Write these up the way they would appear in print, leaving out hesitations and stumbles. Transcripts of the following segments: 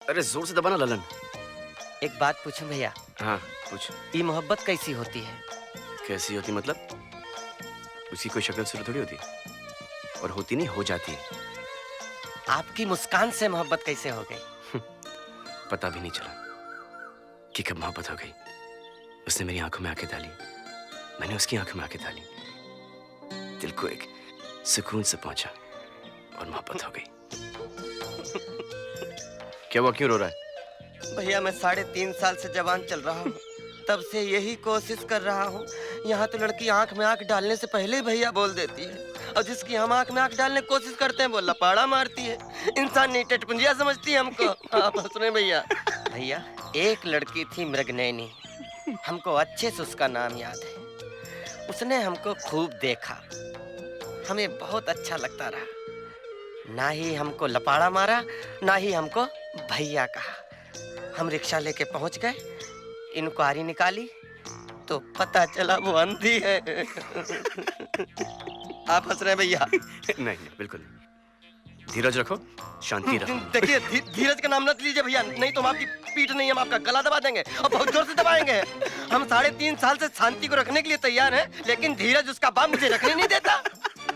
अरे जोर से दबाना ललन। एक बात पूछूं भैया? हाँ पूछ। ये मोहब्बत कैसी होती है? कैसी होती मतलब? उसकी कोई शक्ल सूरत थोड़ी होती और होती नहीं, हो जाती है। आपकी मुस्कान से मोहब्बत कैसे हो गई? पता भी नहीं चला कि कब मोहब्बत हो गई। उसने मेरी आंखों में आंखें डाली, मैंने उसकी आंखों में आंखें डाली, दिल को एक सुकून से पहुंचा और मोहब्बत हो गई। क्या हुआ, क्यों रो रहा है? भैया मैं 3.5 साल से जवान चल रहा हूँ, तब से यही कोशिश कर रहा हूँ। यहाँ तो लड़की आंख में आंख डालने से पहले ही भैया बोल देती है, और जिसकी हम आंख में आंख डालने की कोशिश करते हैं वो लपाड़ा मारती है। इंसान नहीं, टटपुंजिया समझती है हमको। आप हंस रहे भैया? भैया एक लड़की थी मृगनयनी, हमको अच्छे से उसका नाम याद है। उसने हमको खूब देखा, हमें बहुत अच्छा लगता रहा। ना ही हमको लपाड़ा मारा, ना ही हमको भैया कहा। हम रिक्शा लेके पहुंच गए, इंक्वायरी निकाली तो पता चला वो अंधी है। आप हंस रहे हैं भैया? नहीं बिल्कुल नहीं। धीरज रखो, शांति रखो। देखिए धीरज का नाम मत लीजिए भैया, नहीं तो हम आपकी पीठ नहीं, हम आपका गला दबा देंगे और बहुत जोर से दबाएंगे। हम 3.5 साल से शांति को रखने के लिए तैयार हैं, लेकिन धीरज उसका बाप मुझे रखने नहीं देता।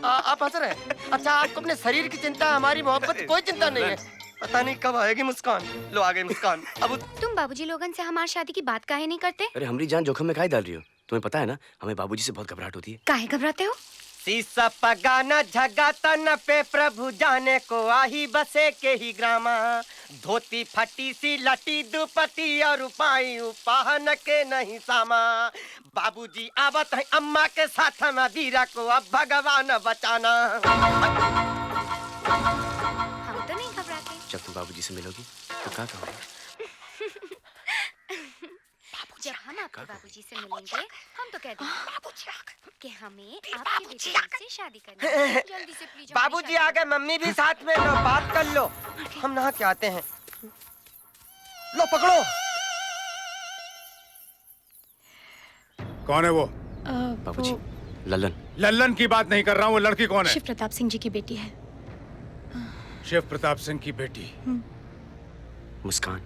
आप हंस रहे हैं? अच्छा आपको अपने शरीर की चिंता, हमारी मोहब्बत की कोई चिंता नहीं है। पता नहीं कब आएगी मुस्कान। लो आ गई मुस्कान। अब तुम बाबूजी लोगन से हमारी शादी की बात काहे नहीं करते? अरे हमारी जान जोखिम में काहे डाल रही हो? तुम्हें पता है ना, हमें बाबूजी से बहुत घबराहट होती है। काहे घबराते हो? सीसा पगाना झगाता न पे प्रभु जाने को आही बसे के ही ग्रामा। धोती फटी सी लटी दुपटी और पाई उपाहन के नहीं सामा। बाबूजी आवत है अम्मा के साथ में, वीरा को अब भगवान बचाना। हम तो नहीं घबराते। जब तुम बाबूजी से मिलोगी तो क्या कहोगे? जब हम आपके बाबूजी से मिलेंगे हम तो कह देंगे कि हमें आपके बेटे से शादी करनी है। जल्दी से प्लीज। बाबूजी आ गए, मम्मी भी साथ में, लो बात कर लो। हम नहा के आते हैं। लो पकड़ो। कौन है वो? बाबूजी ललन। लल्लन की बात नहीं कर रहा हूँ, वो लड़की कौन है? शिव प्रताप सिंह जी की बेटी है। शिव प्रताप सिंह की बेटी? मुस्कान।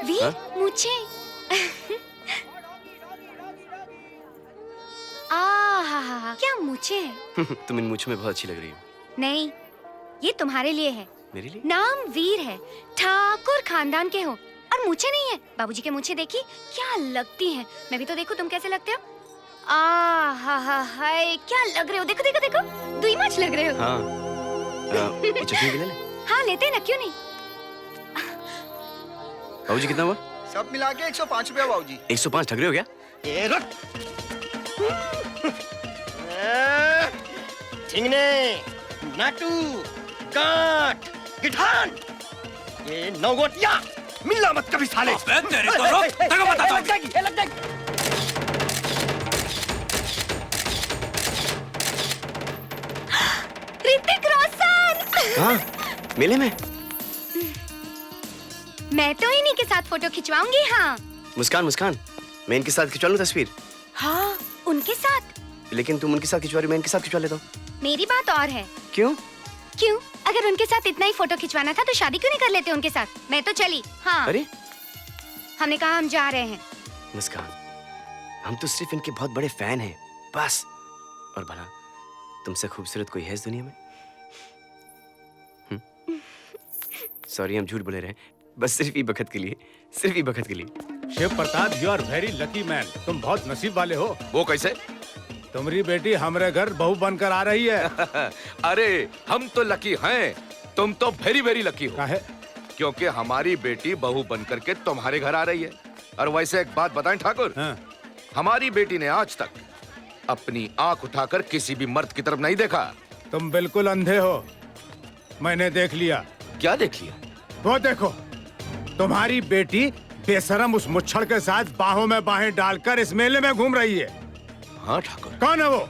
वीर मुझे क्या मुझे? तुम इन मूंछों में बहुत अच्छी लग रही हो। नहीं, ये तुम्हारे लिए है। मेरे लिए? नाम वीर है, ठाकुर खानदान के हो, और मुझे नहीं है। बाबूजी के मुझे देखी क्या लगती हैं। मैं भी तो देखूं तुम कैसे लगते हो। हाय क्या लग रहे हो, देखो देखो देखो, दुई माच लग रहे हो। हाँ। ये चटनी भी ले ले। हाँ लेते हैं ना, क्यों नहीं। बाबूजी कितना हुआ? सब मिला के 105 रुपया बाबूजी। 105 ठग रहे हो क्या? ये रुक। झिंगने, नाटू, गांठ, गिठान, ये नौगोटिया, मिलना मत कभी साले। तेरे तो रुक, तेरे को बताता हूँ। लग जाएगी, लग जाएगी। ऋतिक रोशन। हाँ, मेले में? मैं तो इन्हीं के साथ फोटो खिंचवाऊंगी। हाँ मुस्कान मुस्कान, मैं इनके साथ खिंचवा लूं तस्वीर? हाँ उनके साथ। लेकिन तुम उनके साथ खिंचवा रही हो, मैं इनके साथ खिंचवा लेता हूँ। मेरी बात और है। क्यों? क्यों? अगर उनके साथ इतना ही फोटो खिंचवाना था तो शादी क्यों नहीं कर लेते उनके साथ? मैं तो चली। हाँ अरे हमने कहा हम जा रहे हैं। मुस्कान, हम तो सिर्फ इनके बहुत बड़े फैन हैं, बस। और भला तुमसे खूबसूरत कोई है इस दुनिया में? सॉरी, हम झूठ बोले रहे, बस सिर्फ ही बखत के लिए, सिर्फ ही बखत के लिए। Shiv Pratap, you are very lucky man. तुम बहुत नसीब वाले हो। वो कैसे? तुम्हारी बेटी हमारे घर बहू बनकर आ रही है। अरे हम तो लकी हैं, तुम तो वेरी वेरी लकी हो। काहे? क्योंकि हमारी बेटी बहू बनकर के तुम्हारे घर आ रही है। और वैसे एक बात बताएं ठाकुर, हाँ। हमारी बेटी ने आज तक अपनी आंख उठाकर किसी भी मर्द की तरफ नहीं देखा। तुम बिल्कुल अंधे हो, मैंने देख लिया। क्या देख लिया? वो देखो, तुम्हारी बेटी बेशरम उस मुच्छड़ के साथ बाहों में बाहें डालकर इस मेले में घूम रही है। हाँ ठाकुर। कौन है वो?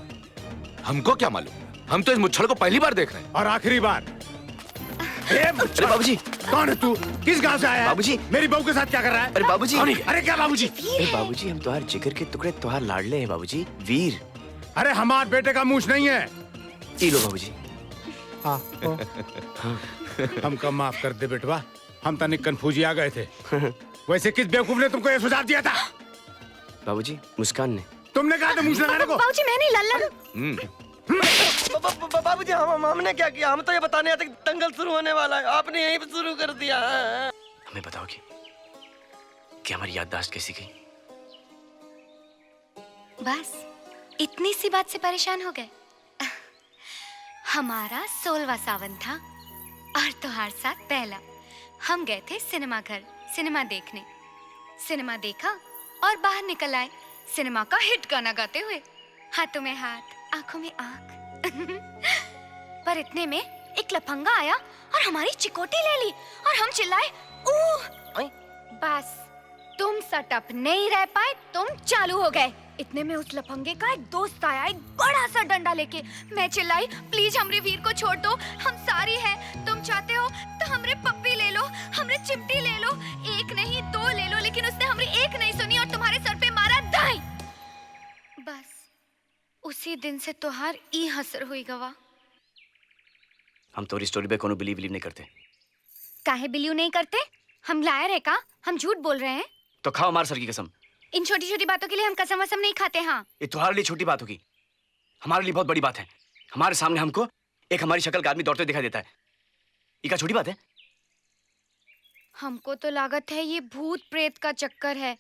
हमको क्या मालूम, हम तो इस मुच्छड़ को पहली बार देख रहे हैं। और आखिरी बार। अरे बाबूजी, कौन है तू? किस गांव से आया है? बाबूजी। मेरी बहू के साथ क्या कर रहा है? अरे बाबूजी, अरे क्या बाबूजी? अरे बाबूजी, हम तुम्हारे जिगर के टुकड़े, तुम्हारे लाडले हैं बाबूजी, वीर। अरे हमारे बेटे का मूछ नहीं है। ये लो बाबूजी। हमको माफ कर दे बेटवा, हम तनिक कंफ्यूजी आ गए थे। वैसे किस बेवकूफ ने तुमको ये सुझाव दिया था? बाबूजी, मुस्कान ने। तुमने कहा था मूछ लगाने को? बाबूजी मैं नहीं, लल्लन। बाबूजी हमने क्या किया? हम तो ये बताने आते कि दंगल शुरू होने वाला है, आपने यहीं पे शुरू कर दिया। हमें बताओगे कि हमारी याददाश्त कैसी गई? बस इतनी सी बात से परेशान हो गए? हमारा 16वां सावन था और तुम्हारे साथ पहला। हम गए थे सिनेमा घर सिनेमा देखने। सिनेमा देखा और बाहर निकल आए सिनेमा का हिट गाना गाते हुए, हाथों में हाथ, आंखों में आंख। पर इतने में एक लफंगा आया और हमारी चिकोटी ले ली और हम चिल्लाए, "ऊह!" बस तुम सटअप नहीं रह पाए, तुम चालू हो गए। इतने में उस लफंगे का एक दोस्त आया, एक बड़ा सा डंडा लेके। मैं चिल्लाई, "प्लीज हमरे वीर को छोड़ दो, हम सारी हैं। तुम चाहते हो तो हमरे पप्पी ले लो, हमरे चिमटी ले लो, एक नहीं 2 ले लो।" लेकिन उसने हमरी एक नहीं सुनी और तुम्हारे सर पे मारा दाई। बस उसी दिन से तोहार ई हसर हुई गवा। हम तोरी स्टोरी पे कोनो बिलीव नहीं करते। काहे बिलीव नहीं करते? हम लायर है का? हम झूठ बोल रहे हैं? तो खाओ हमारे सर की कसम। इन छोटी छोटी बातों के लिए हम कसम वसम नहीं खाते। हाँ, ये तुम्हारे लिए छोटी बात होगी, हमारे लिए बहुत बड़ी बात है। हमारे सामने हमको एक हमारी शक्ल का आदमी दौड़ते दिखाई देता है, ये क्या छोटी बात है? हमको तो लागत है ये भूत प्रेत का चक्कर है।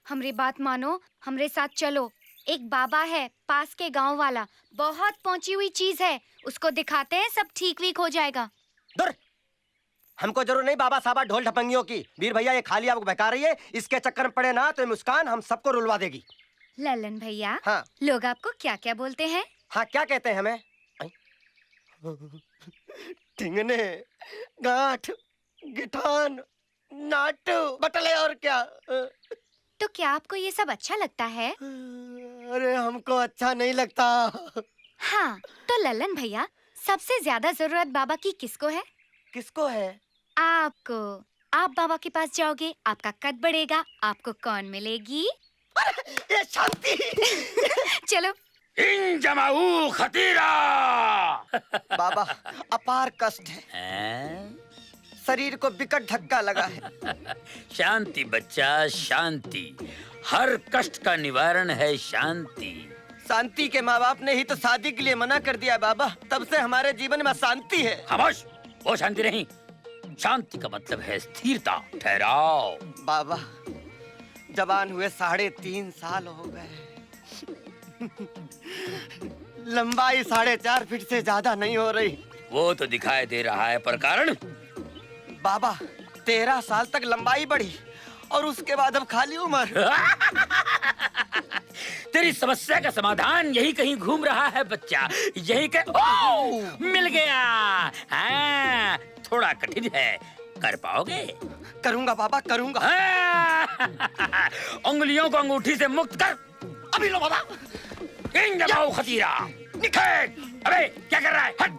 हमरी बात मानो, हमरे साथ चलो। एक बाबा है पास के गांव वाला, बहुत पहुंची हुई चीज है, उसको दिखाते हैं, सब ठीक वीक हो जाएगा। दूर! हमको जरूर नहीं बाबा साहब ढोल ढपंगियों की। वीर भैया ये खाली आपको बहका रही है, इसके चक्कर में पड़े ना तो ये मुस्कान हम सबको रुलवा देगी। ललन भैया, हाँ लोग आपको क्या क्या बोलते हैं? हाँ, क्या कहते हैं हमें? ठिंगने, गांठ, गिठान, नाटू, बटले और क्या। तो क्या आपको ये सब अच्छा लगता है? अरे हमको अच्छा नहीं लगता। हाँ, तो ललन भैया, सबसे ज्यादा जरूरत बाबा की किसको है? किसको है? आपको। आप बाबा के पास जाओगे, आपका कद बढ़ेगा, आपको कौन मिलेगी? ये शांति। चलो। इन जमाऊ खतीरा। बाबा अपार कष्ट है, शरीर को विकट धक्का लगा है। शांति बच्चा, शांति। हर कष्ट का निवारण है शांति। शांति के माँ बाप ने ही तो शादी के लिए मना कर दिया बाबा, तब से हमारे जीवन में शांति है। खामोश, वो शांति नहीं। शांति का मतलब है स्थिरता, ठहराव। बाबा जवान हुए 3.5 साल हो गए, लंबाई 4.5 फीट से ज्यादा नहीं हो रही। वो तो दिखाई दे रहा है, पर कारण? बाबा 13 साल तक लंबाई बढ़ी और उसके बाद अब खाली उम्र। तेरी समस्या का समाधान यही कहीं घूम रहा है बच्चा, यही के मिल गया। हाँ, थोड़ा कठिन है, कर पाओगे? करूंगा बाबा, करूंगा। उंगलियों को अंगूठी से मुक्त कर। अभी लो बाबा। इन जमाऊ खतीरा। अबे क्या कर रहा है? हट,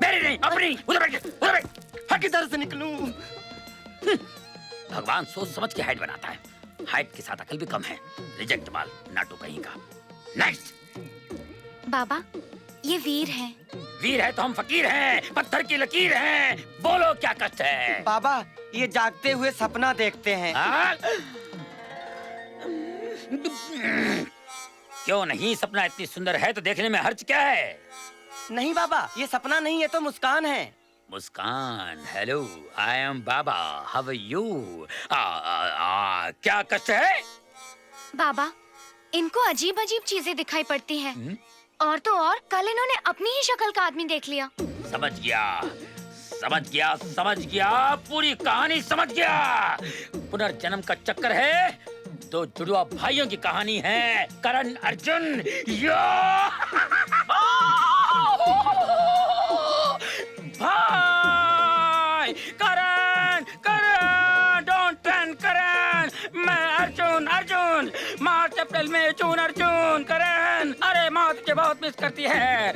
मेरी नहीं अपनी। उधर बैठ, उधर बैठ। हट, किधर से निकलूं? भगवान सोच समझ के हाइट बनाता है, हाइट के साथ अकल भी कम है। रिजेक्ट माल, नाटू कहीं का। नेक्स्ट। बाबा ये वीर हैं। वीर है तो हम फकीर हैं, पत्थर की लकीर हैं। बोलो क्या कष्ट है? बाबा ये जागते हुए सपना देखते हैं। क्यों नहीं? सपना इतनी सुंदर है तो देखने में हर्ज क्या है? नहीं बाबा, ये सपना नहीं है तो मुस्कान है। Muskan, hello, I am Baba, how are you? क्या कष्ट है? बाबा इनको अजीब अजीब चीजें दिखाई पड़ती हैं। और तो और कल इन्होंने अपनी ही शक्ल का आदमी देख लिया। समझ गया, समझ गया, समझ गया, पूरी कहानी समझ गया। पुनर्जन्म का चक्कर है, 2 जुड़वा भाइयों की कहानी है, करण अर्जुन। भाई करण, करण, डोंट टर्न करण। मैं अर्जुन, अर्जुन, अर्जुन, मार्च अप्रैल में चून अर्जुन करण, अरे माँ तुझे बहुत मिस करती है।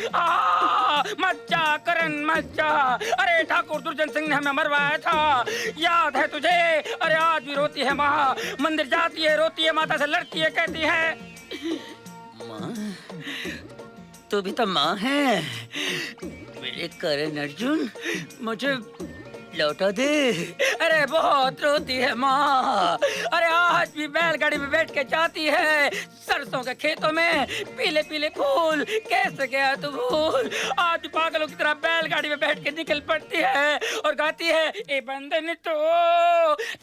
मत जा करण मत जा, अरे ठाकुर दुर्जन सिंह ने हमें मरवाया था, याद है तुझे? अरे आज भी रोती है माँ, मंदिर जाती है, रोती है, माता से लड़ती है, कहती है माँ तू भी तो माँ है, मेरे करण अर्जुन मुझे लौटा दे। अरे बहुत रोती है माँ, अरे आज भी बैलगाड़ी में बैठ के जाती है सरसों के खेतों में, पीले पीले फूल कैसे गया तू भूल। आज भी पागलों की तरह बैलगाड़ी में बैठ के निकल पड़ती है और गाती है, ए बंधन तो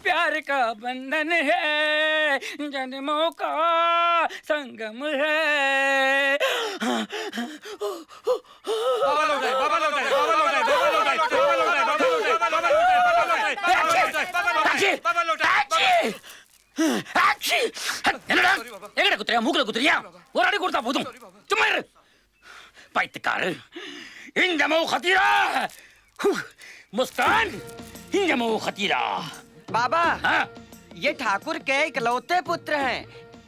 प्यार का बंधन है, जन्मों का संगम है। बाबा लौट आए, बाबा लौट आए, बाबा लौट आए, बाबा लौट आए, बाबा लौट आए, बाबा लौट आए, बाबा लौट आए, बाबा लौट आए, बाबा लौट आए। എങ്ങടെ കുത്തിരിയാ മൂക്കിലെ കുത്തിരിയാ ഒരാടി കൊടുത്താ പോതും ചുമ്മാ പൈത്തക്കാർ ഇഞ്ചമോ ഖതീറ मुस्कान इञ्जमो खतीरा। बाबा हाँ? ये ठाकुर के इकलौते पुत्र हैं,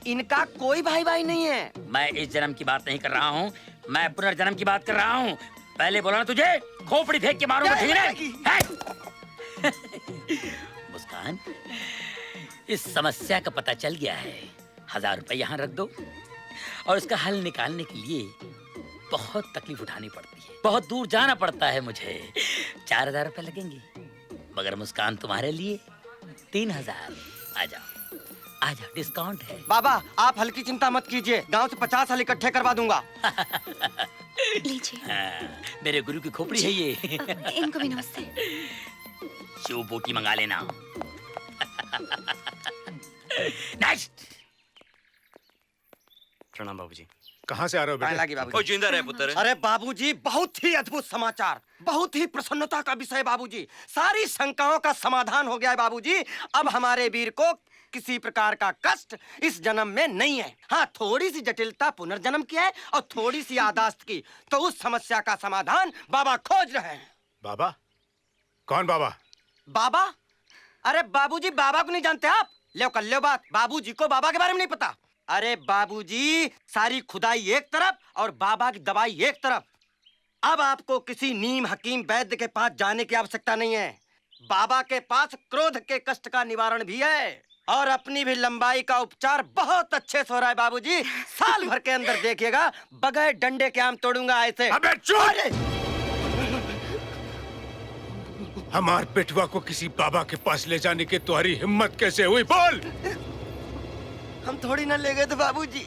इनका कोई भाई भाई नहीं है। मैं इस जन्म की बात नहीं कर रहा हूँ, मैं पुनर्जन्म की बात कर रहा हूँ। पहले बोला ना तुझे, खोपड़ी फेंक के मारूंगा ठीक है? मुस्कान, इस समस्या का पता चल गया है। 1000 रुपए यहाँ रख दो और इसका हल निकालने के लिए बहुत तकलीफ उठानी पड़ती है, बहुत दूर जाना पड़ता है मुझे। 4000 रुपए लगेंगे, मगर मुस्कान तुम्हारे लिए 3000। आ जाओ आ जाओ, डिस्काउंट है। बाबा आप हल्की चिंता मत कीजिए, गांव से 50 हल इकट्ठे करवा दूंगा। लीजिए। मेरे गुरु की खोपड़ी है ये। इनको भी नमस्ते। शिव बोटी मंगा लेना। नेक्स्ट। प्रणाम बाबूजी। कहाँ से आ रहे हो बेटा? लगी बाबूजी। जिंदा रहे पुत्र। अरे बाबूजी बहुत ही अद्भुत समाचार, बहुत ही प्रसन्नता का विषय बाबूजी। सारी शंकाओं का समाधान हो गया है बाबूजी। अब हमारे वीर को किसी प्रकार का कष्ट इस जन्म में नहीं है। हाँ, थोड़ी सी जटिलता पुनर्जन्म की है और थोड़ी सी यादाश्त की, तो उस समस्या का समाधान बाबा खोज रहे हैं। बाबा? कौन बाबा? बाबा? अरे बाबूजी बाबा को नहीं जानते आप? लो कर लो बात, बाबूजी को बाबा के बारे में नहीं पता। अरे बाबूजी सारी खुदाई एक तरफ और बाबा की दवाई एक तरफ। अब आपको किसी नीम हकीम वैद्य के पास जाने की आवश्यकता नहीं है। बाबा के पास क्रोध के कष्ट का निवारण भी है और अपनी भी लंबाई का उपचार बहुत अच्छे से हो रहा है बाबूजी। साल भर के अंदर देखिएगा, बगैर डंडे के आम तोड़ूंगा ऐसे। अबे चुप! हमार बेटवा को किसी बाबा के पास ले जाने की तुम्हारी हिम्मत कैसे हुई? बोल! हम थोड़ी ना ले गए थे बाबूजी।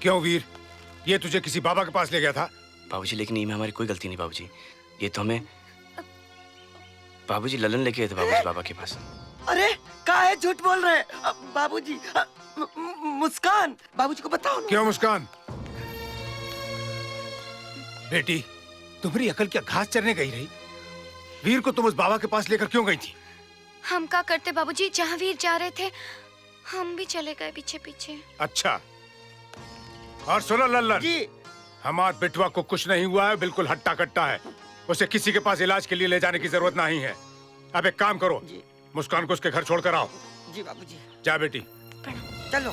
क्यों वीर, ये तुझे किसी बाबा के पास ले गया था? बाबूजी लेकिन ये में हमारी कोई गलती नहीं बाबूजी, ये तो हमें बाबूजी ललन लेके गए थे बाबूजी बाबा के पास। अरे काहे झूठ बोल रहे हैं बाबूजी? मुस्कान बाबूजी को बताओ ना। क्यों मुस्कान? बेटी तुम्हारी अकल क्या घास चरने गई रही? वीर को तुम उस बाबा के पास लेकर क्यों गई थी? हम क्या करते बाबूजी, जहाँ वीर जा रहे थे हम भी चले गए पीछे पीछे। अच्छा, और सुनो लल्लन जी। हमार बेटवा को कुछ नहीं हुआ है, बिल्कुल हट्टा कट्टा है। उसे किसी के पास इलाज के लिए ले जाने की जरूरत नहीं है। अब एक काम करो, मुस्कान को उसके घर छोड़कर आओ। जी बाबूजी। जा बेटी। चलो।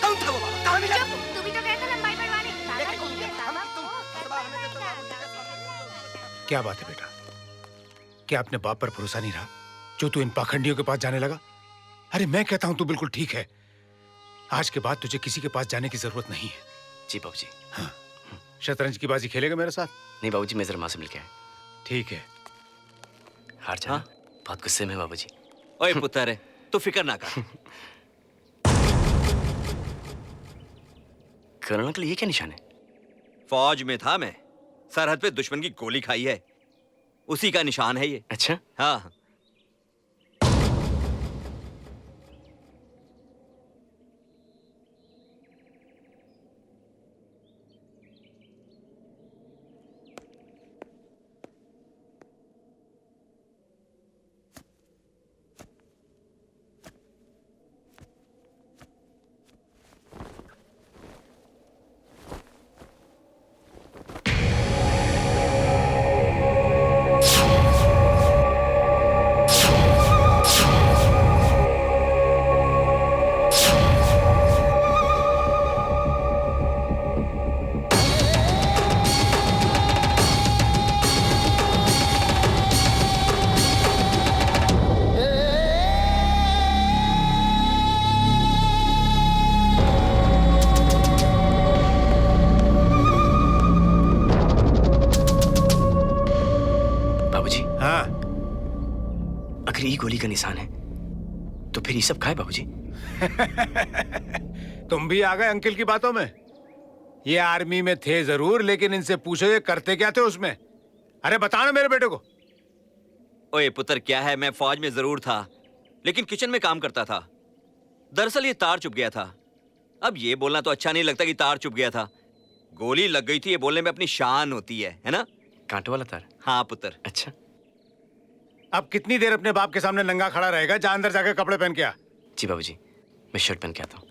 कौन था वो बाबा? कहाँ मिला? तू भी तो गया था लंबाई बढ़वाने। क्या बात है बेटा, क्या अपने बाप पर भरोसा नहीं रहा जो तू इन पाखंडियों के पास जाने लगा? अरे मैं कहता हूं तू बिल्कुल ठीक है। आज के बाद तुझे किसी के पास जाने की जरूरत नहीं है। जी बाबूजी। हाँ, शतरंज की बाजी खेलेगा मेरे साथ? नहीं बाबूजी, मैं जरा माँ से मिल के आया। ठीक है। हार जाना। हाँ? बहुत गुस्से में बाबूजी। ओए पुत्र, तू फिक्र ना कर। करण अंकल, ये क्या निशान है? फौज में था मैं, सरहद पे दुश्मन की गोली खाई है, उसी का निशान है ये। अच्छा? हाँ। बाबूजी, हाँ, अगर ये गोली का निशान है तो फिर ये सब खाए बाबूजी। तुम भी आ गए अंकिल की बातों में। ये आर्मी में थे जरूर, लेकिन इनसे पूछो ये करते क्या थे उसमें। अरे बताओ ना मेरे बेटे को। ओए पुत्र, क्या है, मैं फौज में जरूर था, लेकिन किचन में काम करता था। दरअसल ये तार चुभ गया था। अब ये बोलना तो अच्छा नहीं लगता कि तार चुभ गया था। गोली लग गई थी, ये बोलने में अपनी शान होती है ना? कांटो वाला तार? हाँ पुत्र। अच्छा, अब कितनी देर अपने बाप के सामने नंगा खड़ा रहेगा? जा अंदर जाकर कपड़े पहन के आ। जी बाबूजी, मैं शर्ट पहन के आता हूँ।